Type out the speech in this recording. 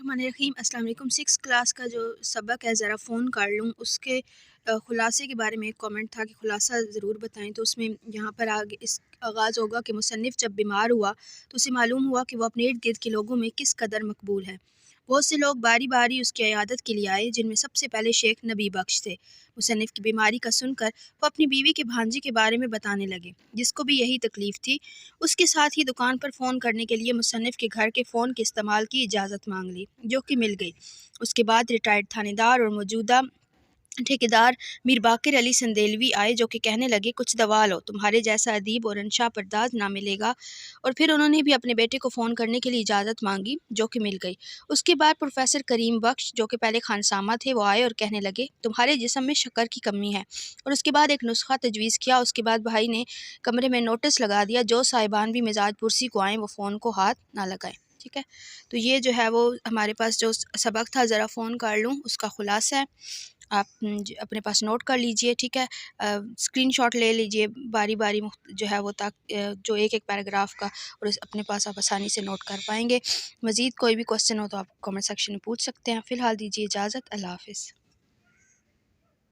बिस्मिल्लाहिर्रहमानिर्रहीम। अस्सलाम वालेकुम। 6 क्लास का जो सबक है ज़रा फ़ोन कर लूँ उसके ख़ुलासे के बारे में एक कमेंट था कि ख़ुलासा ज़रूर बताएं। तो उसमें यहाँ पर आगे इस आगाज़ होगा कि मुसन्निफ़ जब बीमार हुआ तो उसे मालूम हुआ कि वो अपने इर्द गिर्द के लोगों में किस कदर मकबूल है। बहुत से लोग बारी बारी उसकी इयादत के लिए आए, जिनमें सबसे पहले शेख नबी बख्श थे। मुसन्निफ़ की बीमारी का सुनकर वो अपनी बीवी के भांजी के बारे में बताने लगे, जिसको भी यही तकलीफ़ थी। उसके साथ ही दुकान पर फ़ोन करने के लिए मुसन्निफ़ के घर के फ़ोन के इस्तेमाल की इजाज़त मांग ली, जो कि मिल गई। उसके बाद रिटायर्ड थानेदार और मौजूदा ठेकेदार मीर बाकिर अली संदेलवी आए, जो कि कहने लगे कुछ दवा लो, तुम्हारे जैसा अदीब और अंशा परदाज ना मिलेगा। और फिर उन्होंने भी अपने बेटे को फ़ोन करने के लिए इजाज़त मांगी, जो कि मिल गई। उसके बाद प्रोफेसर करीम बख्श, जो कि पहले खानसामा थे, वो आए और कहने लगे तुम्हारे जिस्म में शक्कर की कमी है। और उसके बाद एक नुस्खा तजवीज़ किया। उसके बाद भाई ने कमरे में नोटिस लगा दिया, जो साहिबान भी मिजाज पुरसी को आएँ वो फ़ोन को हाथ ना लगाएं। ठीक है, तो ये जो है वो हमारे पास जो सबक था ज़रा फ़ोन कर लूँ उसका ख़ुलासा है। आप अपने पास नोट कर लीजिए। ठीक है, स्क्रीनशॉट ले लीजिए बारी बारी जो है वो जो एक एक पैराग्राफ का, और अपने पास आप आसानी से नोट कर पाएंगे। मज़ीद कोई भी क्वेश्चन हो तो आप कमेंट सेक्शन में पूछ सकते हैं। फ़िलहाल दीजिए इजाज़त। अल्लाह हाफ़िज़।